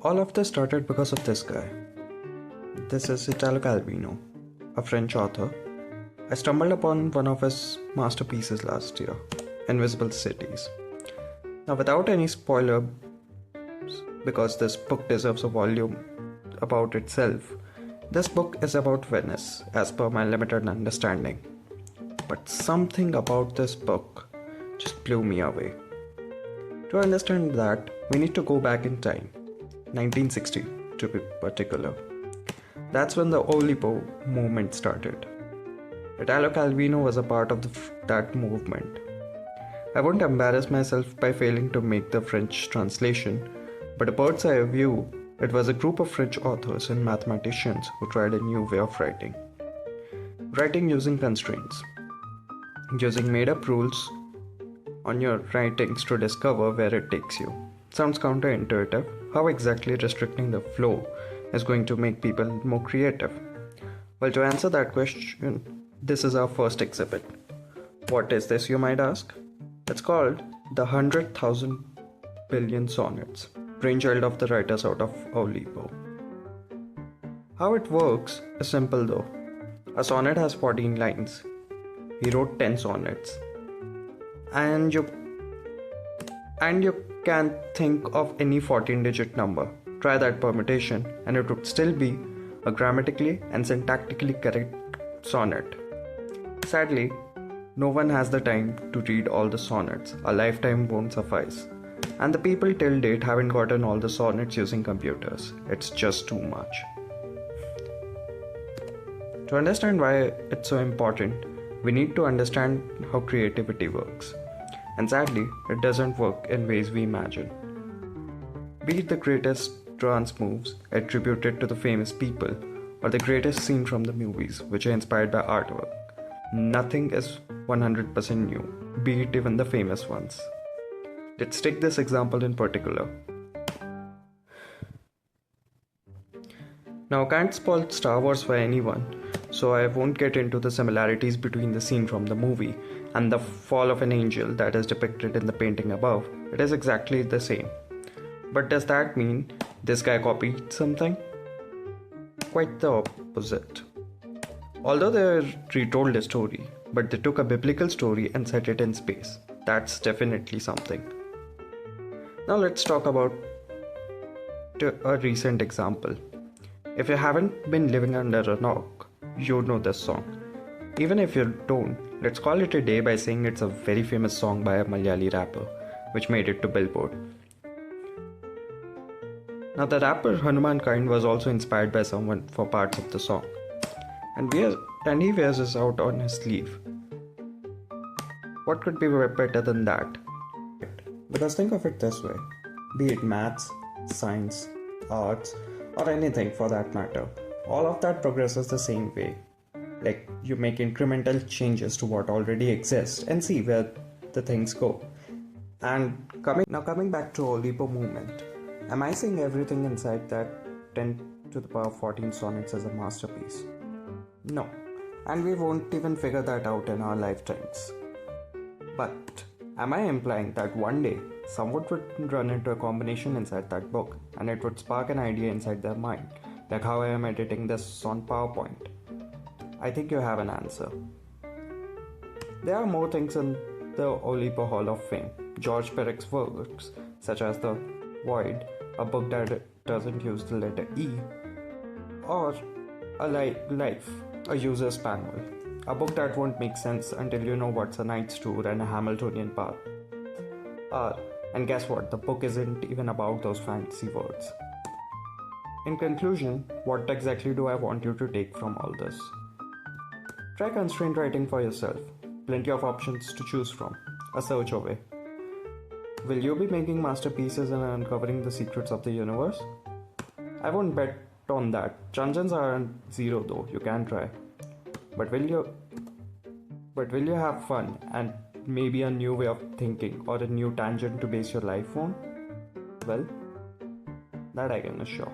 All of this started because of this guy. This is Italo Calvino, a French author. I stumbled upon one of his masterpieces last year, Invisible Cities. Now, without any spoiler, because this book deserves a volume about itself, this book is about Venice, as per my limited understanding. But something about this book just blew me away. To understand that, we need to go back in time, 1960 to be particular. That's when the Oulipo movement started. Italo Calvino was a part of that movement. I won't embarrass myself by failing to make the French translation, but a bird's eye view, it was a group of French authors and mathematicians who tried a new way of writing. Writing using constraints, using made-up rules on your writings to discover where it takes you. Sounds counterintuitive. How exactly restricting the flow is going to make people more creative? Well, to answer that question, this is our first exhibit. What is this, you might ask? It's called The 100,000 Billion Sonnets, brainchild of the writers out of Oulipo. How it works is simple though. A sonnet has 14 lines. He wrote 10 sonnets. And you can think of any 14-digit number. Try that permutation and it would still be a grammatically and syntactically correct sonnet. Sadly, no one has the time to read all the sonnets. A lifetime won't suffice. And the people till date haven't gotten all the sonnets using computers. It's just too much. To understand why it's so important, we need to understand how creativity works. And sadly, it doesn't work in ways we imagine. Be it the greatest dance moves attributed to the famous people, or the greatest scene from the movies which are inspired by artwork, nothing is 100% new, be it even the famous ones. Let's take this example in particular. Now, I can't spoil Star Wars for anyone, so I won't get into the similarities between the scene from the movie and the fall of an angel that is depicted in the painting above. It is exactly the same. But does that mean this guy copied something? Quite the opposite. Although they retold a story, but they took a biblical story and set it in space. That's definitely something. Now let's talk about a recent example. If you haven't been living under a rock, you know this song. Even if you don't, let's call it a day by saying it's a very famous song by a Malayali rapper, which made it to Billboard. Now the rapper Hanuman Kind was also inspired by someone for parts of the song. And he wears this out on his sleeve. What could be better than that? Because think of it this way. Be it maths, science, arts, or anything for that matter, all of that progresses the same way. Like you make incremental changes to what already exists and see where the things go. And coming back to Oulipo movement, am I saying everything inside that 10 to the power 14 sonnets is a masterpiece? No, and we won't even figure that out in our lifetimes. But am I implying that one day someone would run into a combination inside that book and it would spark an idea inside their mind, like how I am editing this on PowerPoint? I think you have an answer. There are more things in the Oulipo Hall of Fame. George Perrec's works, such as The Void, a book that doesn't use the letter E, or A Life, a user's manual, a book that won't make sense until you know what's a Knight's Tour and a Hamiltonian path are. And guess what? The book isn't even about those fancy words. In conclusion, what exactly do I want you to take from all this? Try constraint writing for yourself. Plenty of options to choose from. A search away. Will you be making masterpieces and uncovering the secrets of the universe? I won't bet on that. Chances aren't zero though. You can try. But will you have fun and maybe a new way of thinking or a new tangent to base your life on? Well, that I can assure.